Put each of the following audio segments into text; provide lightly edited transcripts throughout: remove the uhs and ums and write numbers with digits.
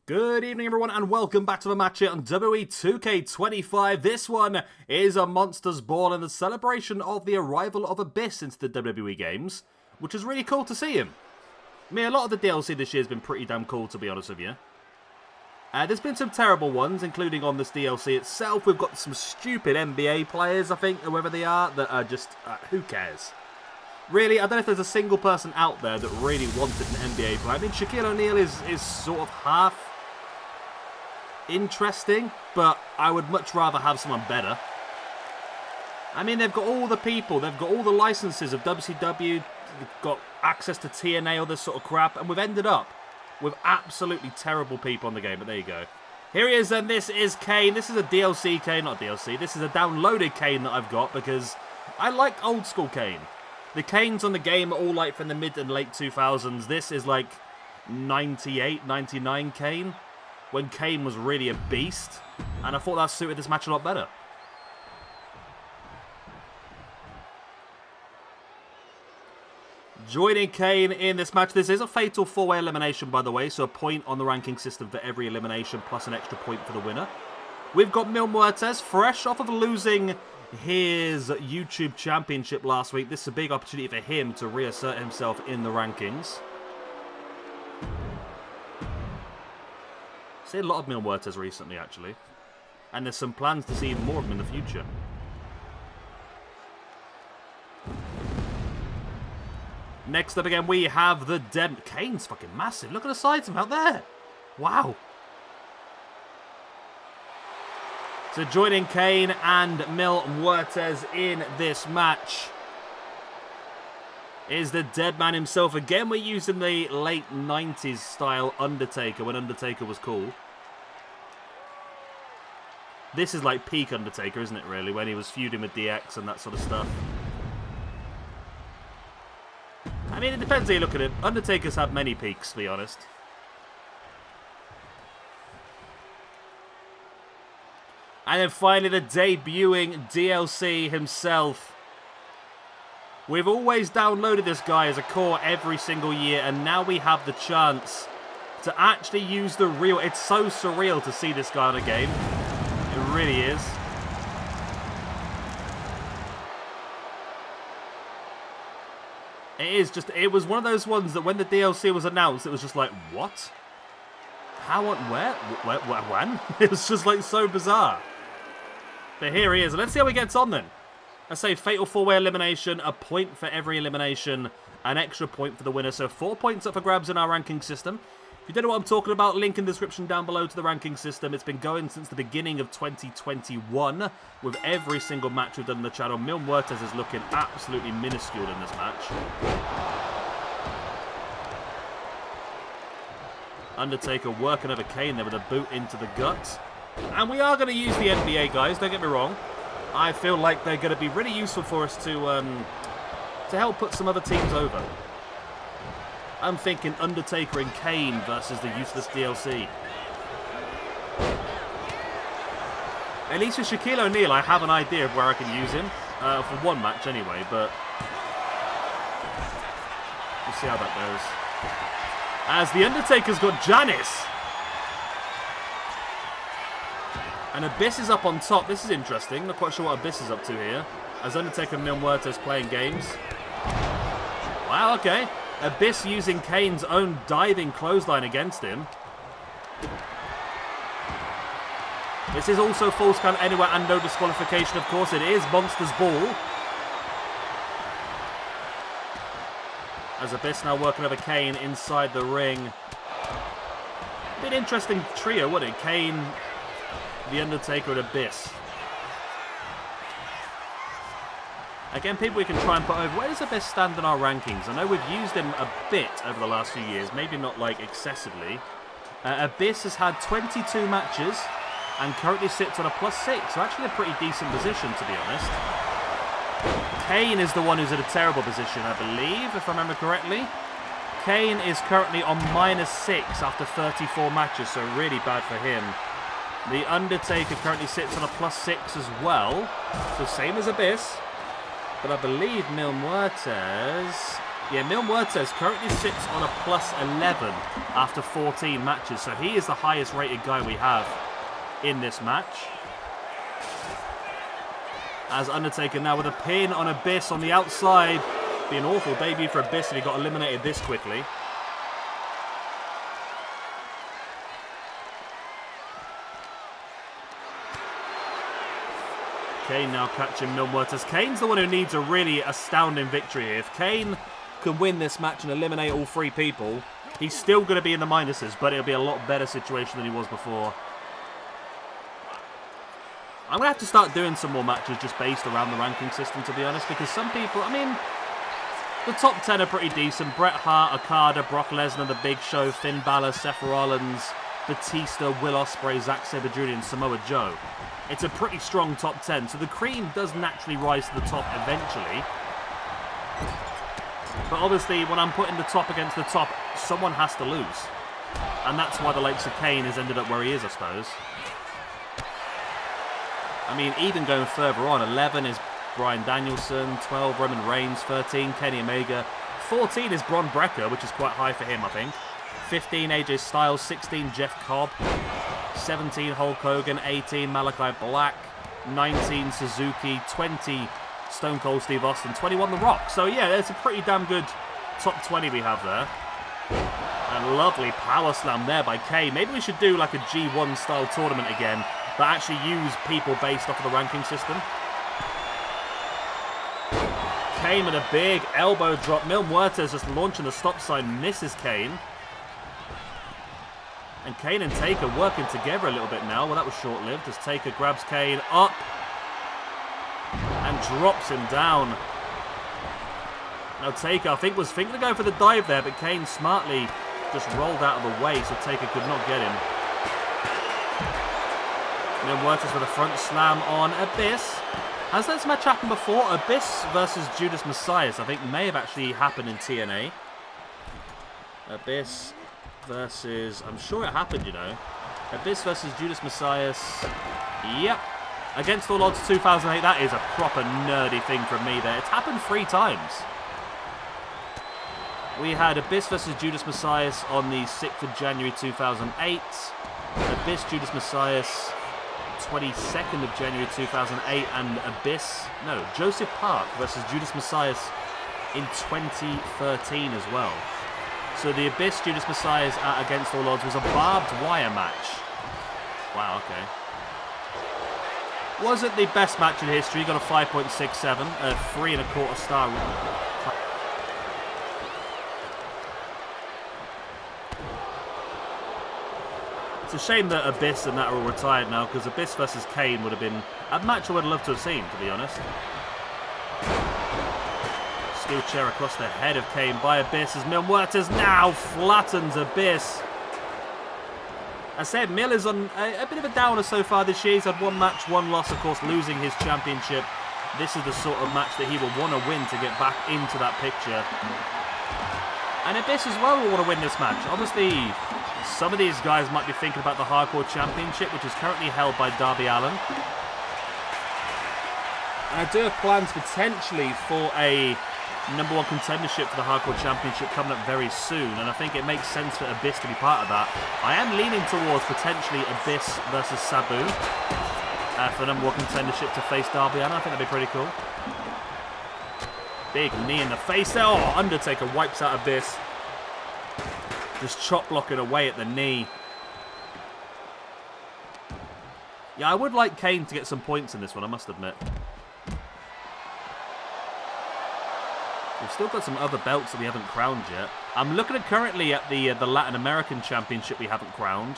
Good evening everyone and welcome back to the match here on WWE 2K25. This one is a Monsters Ball in the celebration of the arrival of Abyss into the WWE games, which is really cool to see him. I mean, a lot of the DLC this year has been pretty damn cool, to be honest with you. There's been some terrible ones, including on this DLC itself. We've got some stupid NBA players, I think, whoever they are, that are just, who cares? Really, I don't know if there's a single person out there that really wanted an NBA player. I mean, Shaquille O'Neal is sort of half interesting, but I would much rather have someone better. I mean, they've got all the people, they've got all the licenses of WCW, they've got access to TNA, all this sort of crap, and we've ended up with absolutely terrible people on the game, but there you go. Here he is, and this is Kane. This is a DLC Kane, not DLC. This is a downloaded Kane that I've got because I like old school Kane. The Kanes on the game are all like from the mid and late 2000s. This is like 98, 99 Kane, when Kane was really a beast, and I thought that suited this match a lot better. Joining Kane in this match, this is a fatal 4-way elimination, by the way, so a point on the ranking system for every elimination, plus an extra point for the winner. We've got Muertes, fresh off of losing his YouTube championship last week. This is a big opportunity for him to reassert himself in the rankings. I've seen a lot of Muertes recently, actually. And there's some plans to see even more of him in the future. Next up again, we have the Dead... Kane's fucking massive. Look at the size of him out there. Wow. So joining Kane and Muertes in this match is the Dead Man himself. Again, we're using the late 90s style Undertaker, when Undertaker was cool. This is like peak Undertaker, isn't it, really? When he was feuding with DX and that sort of stuff. I mean, it depends how you look at it. Undertaker's had many peaks, to be honest. And then finally, the debuting DLC himself. We've always downloaded this guy as a core every single year, and now we have the chance to actually use the real... It's so surreal to see this guy in a game. It really is. It is just... It was one of those ones that when the DLC was announced, it was just like, what? How on... Where? When? It was just like so bizarre. But here he is. Let's see how he gets on then. I say fatal 4-way elimination, a point for every elimination, an extra point for the winner. So 4 points up for grabs in our ranking system. If you don't know what I'm talking about, link in the description down below to the ranking system. It's been going since the beginning of 2021 with every single match we've done on the channel. Muertes is looking absolutely minuscule in this match. Undertaker working over Kane there with a boot into the gut. And we are going to use the NBA, guys, don't get me wrong. I feel like they're going to be really useful for us to help put some other teams over. I'm thinking Undertaker and Kane versus the useless DLC. At least with Shaquille O'Neal, I have an idea of where I can use him. For one match anyway, but we'll see how that goes. As the Undertaker's got Janice. And Abyss is up on top. This is interesting. Not quite sure what Abyss is up to here. As Undertaker and Muertes playing games. Wow, okay. Abyss using Kane's own diving clothesline against him. This is also false count anywhere and no disqualification, of course. It is Monsters Ball. As Abyss now working over Kane inside the ring. A bit interesting trio, wouldn't it? Kane, the Undertaker, and Abyss. Again, people we can try and put over. Where does Abyss stand in our rankings? I know we've used him a bit over the last few years. Maybe not, like, excessively. Abyss has had 22 matches and currently sits on a +6. So actually a pretty decent position, to be honest. Kane is the one who's in a terrible position, I believe, if I remember correctly. Kane is currently on -6 after 34 matches, so really bad for him. The Undertaker currently sits on a +6 as well. So same as Abyss. But I believe Muertes Yeah, Muertes currently sits on a +11 after 14 matches, so he is the highest rated guy we have in this match. As Undertaker now with a pin on Abyss on the outside. Be an awful debut for Abyss if he got eliminated this quickly. Kane now catching Muertes. Kane's the one who needs a really astounding victory here. If Kane can win this match and eliminate all 3 people, he's still going to be in the minuses, but it'll be a lot better situation than he was before. I'm going to have to start doing some more matches just based around the ranking system, to be honest, because some people, I mean, the top 10 are pretty decent. Bret Hart, Okada, Brock Lesnar, The Big Show, Finn Balor, Seth Rollins, Batista, Will Ospreay, Zack Sabre Jr. and Samoa Joe. It's a pretty strong top 10, so the cream does naturally rise to the top eventually. But obviously, when I'm putting the top against the top, someone has to lose. And that's why the likes of Kane has ended up where he is, I suppose. I mean, even going further on, 11 is Bryan Danielson, 12 Roman Reigns, 13 Kenny Omega, 14 is Bron Breakker, which is quite high for him, I think. 15 AJ Styles, 16 Jeff Cobb, 17 Hulk Hogan, 18 Malachi Black, 19 Suzuki, 20 Stone Cold Steve Austin, 21 The Rock. So yeah, it's a pretty damn good top 20 we have there. And lovely power slam there by Kane. Maybe we should do like a G1 style tournament again, but actually use people based off of the ranking system. Kane with a big elbow drop. Muertes just launching the stop sign, misses Kane. And Kane and Taker working together a little bit now. Well, that was short-lived as Taker grabs Kane up and drops him down. Now Taker, I think, was thinking of going for the dive there, but Kane smartly just rolled out of the way so Taker could not get him. And then Muertes with a front slam on Abyss. Has this match happened before? Abyss versus Judas Messias, I think, may have actually happened in TNA. Abyss versus... I'm sure it happened, you know. Abyss versus Judas Messias. Yep. Against All Odds 2008. That is a proper nerdy thing from me there. It's happened 3 times. We had Abyss versus Judas Messias on the 6th of January 2008. Abyss, Judas Messias, 22nd of January 2008. And Abyss... No, Joseph Park versus Judas Messias in 2013 as well. So the Abyss, Judas Messias against All Odds was a barbed wire match. Wow, okay. Was it the best match in history? Got a 5.67, a 3 1/4 star. It's a shame that Abyss and that are all retired now, because Abyss versus Kane would have been a match I would have loved to have seen, to be honest. Steel chair across the head of Kane by Abyss as Muertes now flattens Abyss. I said, Mill is on a bit of a downer so far this year. He's had 1 match, 1 loss, of course, losing his championship. This is the sort of match that he will want to win to get back into that picture. And Abyss as well will want to win this match. Obviously, some of these guys might be thinking about the Hardcore Championship, which is currently held by Darby Allin. And I do have plans potentially for a #1 contendership for the Hardcore Championship coming up very soon, and I think it makes sense for Abyss to be part of that. I am leaning towards potentially Abyss versus Sabu for the #1 contendership to face Darby Allin. I think that'd be pretty cool. Big knee in the face there. Oh, Undertaker wipes out Abyss. Just chop blocking away at the knee. Yeah, I would like Kane to get some points in this one, I must admit. We've still got some other belts that we haven't crowned yet. I'm looking at currently at the Latin American Championship we haven't crowned.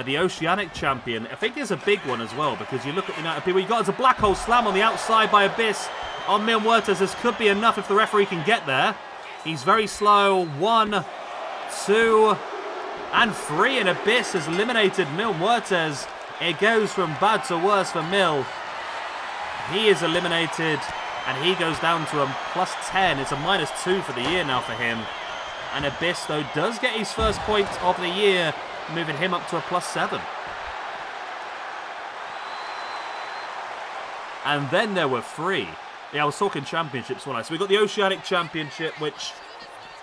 The Oceanic Champion, I think there's a big one as well, because you look at the amount of people you got. As a black hole slam on the outside by Abyss on Muertes. This could be enough if the referee can get there. He's very slow. 1, 2, and 3, and Abyss has eliminated Muertes. It goes from bad to worse for Mill. He is eliminated, and he goes down to a +10. It's a -2 for the year now for him. And Abyss, though, does get his first point of the year, moving him up to a +7. And then there were 3. Yeah, I was talking championships, wasn't I? So we got the Oceanic Championship, which,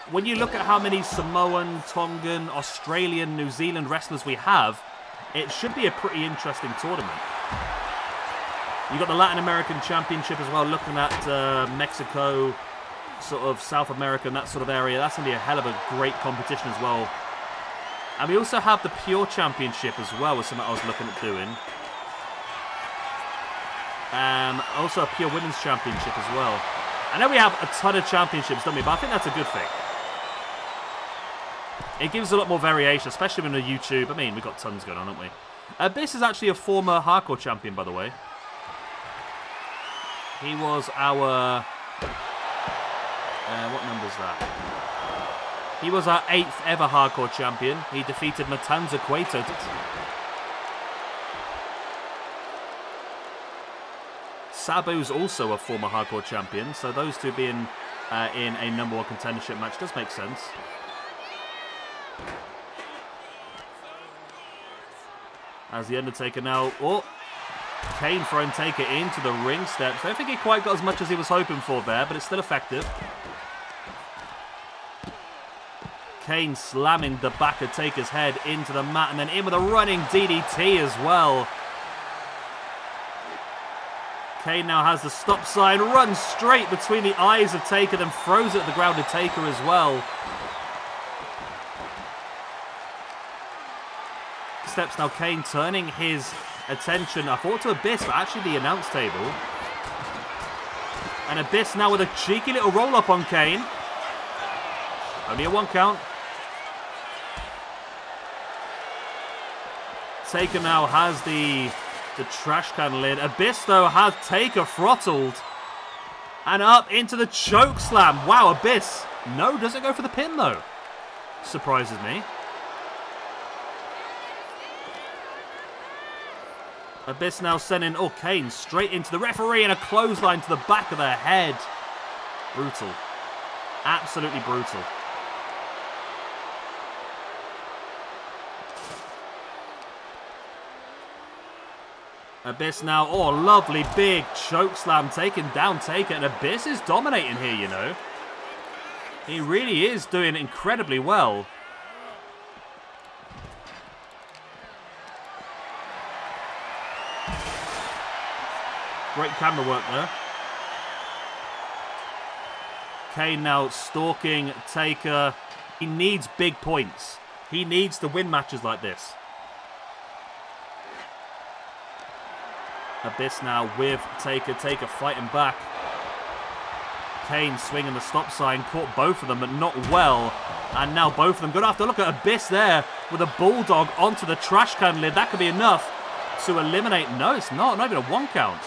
when you look at how many Samoan, Tongan, Australian, New Zealand wrestlers we have, it should be a pretty interesting tournament. You got the Latin American Championship as well, looking at Mexico, sort of South America and that sort of area. That's going to be a hell of a great competition as well. And we also have the Pure Championship as well, was something I was looking at doing. Also a Pure Women's Championship as well. I know we have a ton of championships, don't we? But I think that's a good thing. It gives a lot more variation, especially in the YouTube. I mean, we've got tons going on, haven't we? Abyss is actually a former hardcore champion, by the way. He was our... what number's that? He was our 8th ever hardcore champion. He defeated Matanza Cueto. Sabu's also a former hardcore champion, so those two being in a number 1 contendership match does make sense. As the Undertaker now... Oh! Kane throwing Taker into the ring steps. I don't think he quite got as much as he was hoping for there, but it's still effective. Kane slamming the back of Taker's head into the mat, and then in with a running DDT as well. Kane now has the stop sign, runs straight between the eyes of Taker, then throws it at the ground of Taker as well. Steps now, Kane turning his attention, I thought, to Abyss, but actually the announce table. And Abyss now with a cheeky little roll-up on Kane. Only a 1 count. Taker now has the trash can lid. Abyss, though, has Taker throttled. And up into the choke slam. Wow, Abyss. No, doesn't go for the pin, though. Surprises me. Abyss now sending, Kane straight into the referee and a clothesline to the back of the head. Brutal. Absolutely brutal. Abyss now, lovely big choke slam taking down Taker, and Abyss is dominating here, you know. He really is doing incredibly well. Great camera work there. Kane now stalking Taker. He needs big points. He needs to win matches like this. Abyss now with Taker. Taker fighting back. Kane swinging the stop sign. Caught both of them, but not well. And now both of them going to have to look at Abyss there with a bulldog onto the trash can lid. That could be enough to eliminate. No, it's not. Not even a 1 count.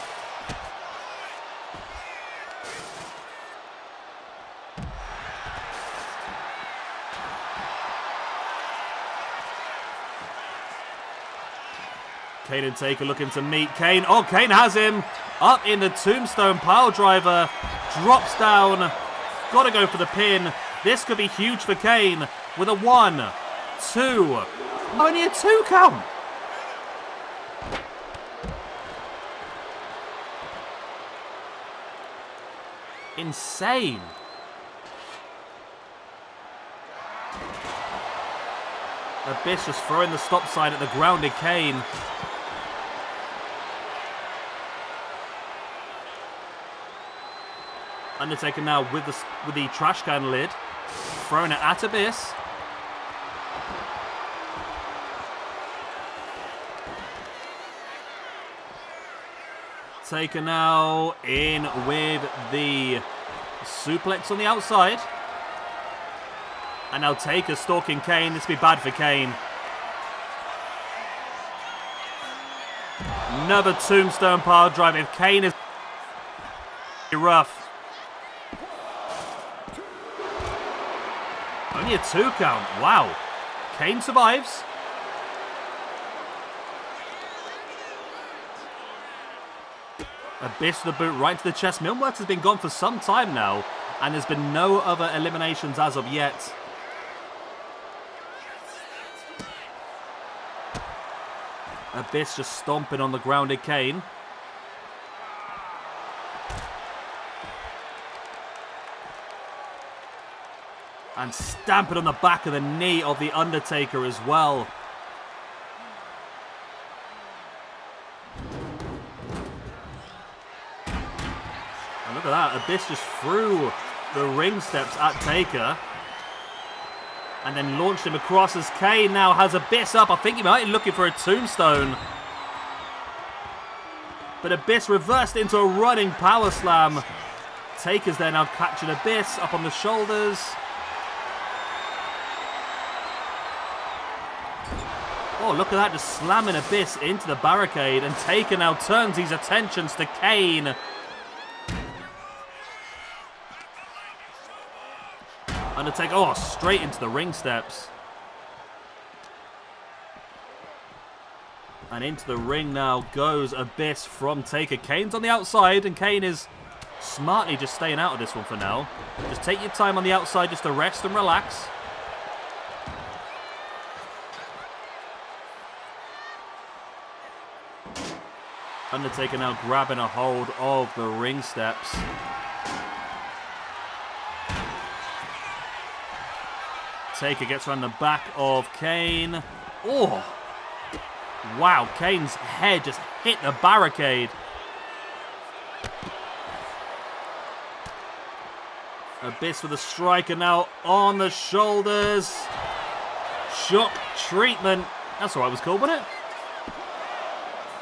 Kane and Taker looking to meet. Kane. Kane has him. Up in the tombstone pile driver. Drops down. Got to go for the pin. This could be huge for Kane. With a 1, 2. Only a 2 count. Insane. Abyss just throwing the stop sign at the grounded Kane. Undertaker now with the trash can lid, throwing it at Abyss. Taker now in with the suplex on the outside. And now Taker stalking Kane. This will be bad for Kane. Another tombstone pile drive. If Kane is rough. Only a 2 count. Wow. Kane survives. Abyss the boot right to the chest. Muertes has been gone for some time now, and there's been no other eliminations as of yet. Abyss just stomping on the grounded Kane. And stamp it on the back of the knee of the Undertaker as well. And look at that. Abyss just threw the ring steps at Taker. And then launched him across as Kane now has Abyss up. I think he might be looking for a tombstone. But Abyss reversed into a running power slam. Taker's there now catching Abyss up on the shoulders. Oh, look at that, just slamming Abyss into the barricade. And Taker now turns his attentions to Kane. Undertaker, oh, straight into the ring steps. And into the ring now goes Abyss from Taker. Kane's on the outside, and Kane is smartly just staying out of this one for now. Just take your time on the outside just to rest and relax. Undertaker now grabbing a hold of the ring steps. Taker gets around the back of Kane. Oh! Wow, Kane's head just hit the barricade. Abyss with a striker now on the shoulders. Shock treatment. That's what it was called, wasn't it?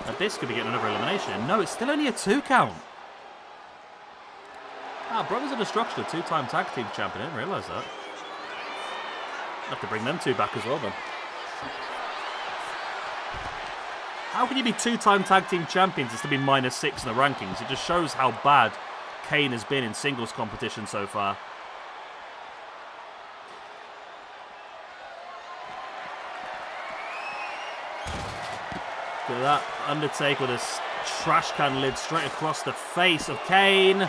Abyss could be getting another elimination. No, it's still only a 2 count. Ah, Brothers of Destruction, a 2-time tag team champion. I didn't realise that. I'll have to bring them 2 back as well then. How can you be 2-time tag team champions and still be -6 in the rankings? It just shows how bad Kane has been in singles competition so far. Look at that. Undertaker with a trash can lid straight across the face of Kane.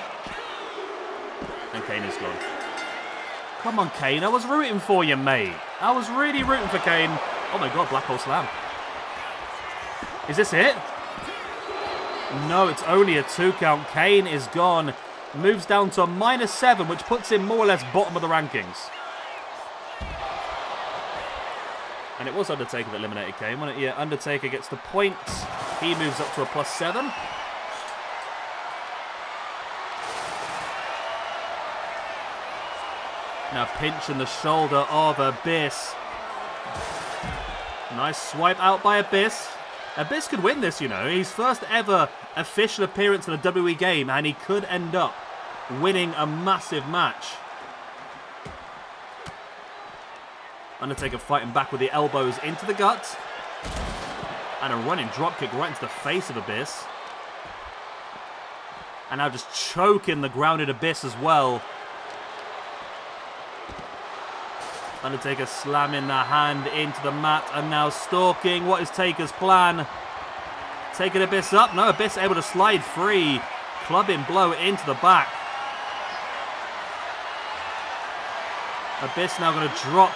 And Kane is gone. Come on, Kane. I was rooting for you, mate. I was really rooting for Kane. Oh my god, Black Hole Slam. Is this it? No, it's only a 2 count. Kane is gone. Moves down to a -7, which puts him more or less bottom of the rankings. And it was Undertaker that eliminated Kane, wasn't it? Yeah, Undertaker gets the points. He moves up to a +7. Now pinching the shoulder of Abyss. Nice swipe out by Abyss. Abyss could win this, you know. His first ever official appearance in a WWE game, and he could end up winning a massive match. Undertaker fighting back with the elbows into the gut. And a running dropkick right into the face of Abyss. And now just choking the grounded Abyss as well. Undertaker slamming the hand into the mat and now stalking. What is Taker's plan? Taking Abyss up. No, Abyss able to slide free. Clubbing blow into the back. Abyss now going to drop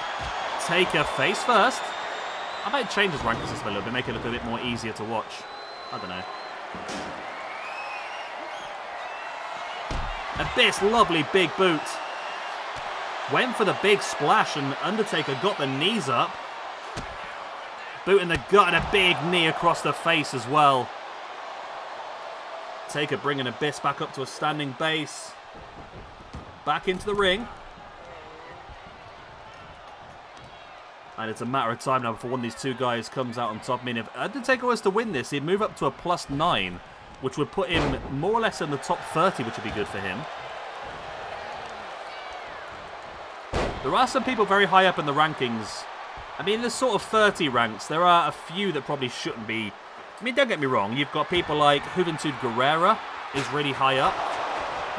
Taker face first. I might change his ranking system a little bit, make it look a bit more easier to watch. I don't know. Abyss, lovely big boot. Went for the big splash and Undertaker got the knees up. Boot in the gut and a big knee across the face as well. Taker bringing Abyss back up to a standing base. Back into the ring. And it's a matter of time now before one of these 2 guys comes out on top. I mean, if Undertaker was to win this, he'd move up to a +9, which would put him more or less in the top 30, which would be good for him. There are some people very high up in the rankings. I mean, there's sort of 30 ranks. There are a few that probably shouldn't be. I mean, don't get me wrong. You've got people like Juventud Guerrera is really high up.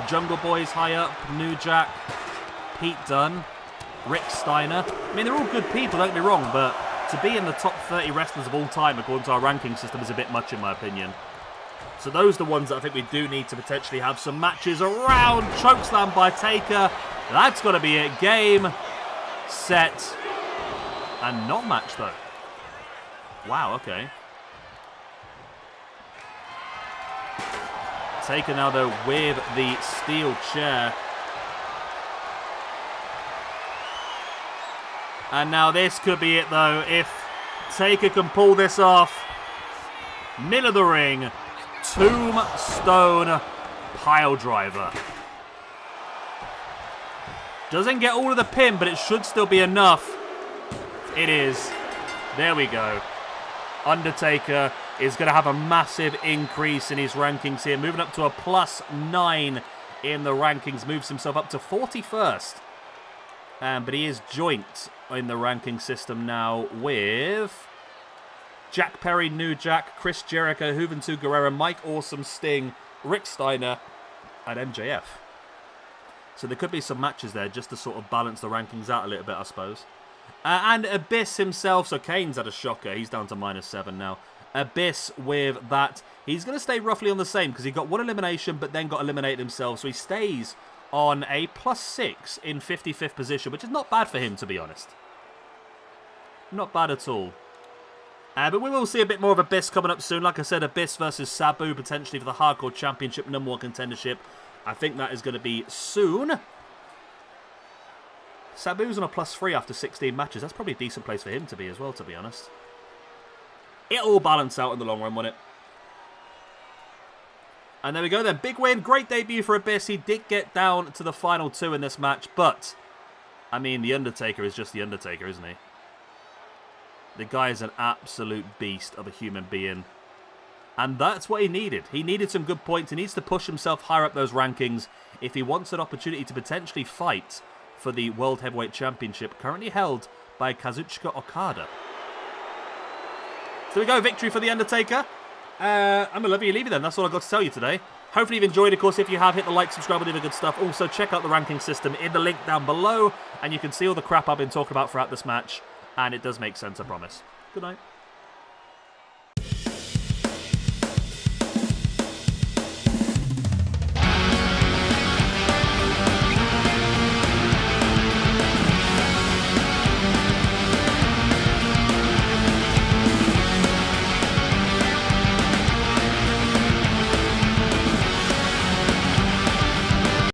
Jungle Boy's high up. New Jack. Pete Dunne. Rick Steiner. I mean, they're all good people, don't get me wrong. But to be in the top 30 wrestlers of all time, according to our ranking system, is a bit much in my opinion. So those are the ones that I think we do need to potentially have some matches around. Chokeslam by Taker. That's got to be it. Game, set, and not match, though. Wow, okay. Taker now, though, with the steel chair. And now this could be it, though. If Taker can pull this off. Middle of the ring. Tombstone pile driver. Doesn't get all of the pin, but it should still be enough. It is. There we go. Undertaker is going to have a massive increase in his rankings here. Moving up to a +9 in the rankings. Moves himself up to 41st. But he is joint in the ranking system now with Jack Perry, New Jack, Chris Jericho, Juventud Guerrera, Mike Awesome, Sting, Rick Steiner, and MJF. So there could be some matches there just to sort of balance the rankings out a little bit, I suppose. And Abyss himself, so Kane's had a shocker. He's down to -7 now. Abyss with that. He's going to stay roughly on the same because he got one elimination but then got eliminated himself. So he stays on a +6 in 55th position, which is not bad for him, to be honest. Not bad at all. But we will see a bit more of Abyss coming up soon. Like I said, Abyss versus Sabu, potentially for the Hardcore Championship #1 contendership. I think that is going to be soon. Sabu's on a +3 after 16 matches. That's probably a decent place for him to be as well, to be honest. It'll all balance out in the long run, won't it? And there we go then. Big win. Great debut for Abyss. He did get down to the final 2 in this match. But, I mean, The Undertaker is just The Undertaker, isn't he? The guy is an absolute beast of a human being. And that's what he needed. He needed some good points. He needs to push himself higher up those rankings if he wants an opportunity to potentially fight for the World Heavyweight Championship, currently held by Kazuchika Okada. So there we go, victory for The Undertaker. I'm going to love you leave you then. That's all I've got to tell you today. Hopefully you've enjoyed. Of course, if you have, hit the like, subscribe, and do the good stuff. Also, check out the ranking system in the link down below, and you can see all the crap I've been talking about throughout this match, and it does make sense, I promise. Good night.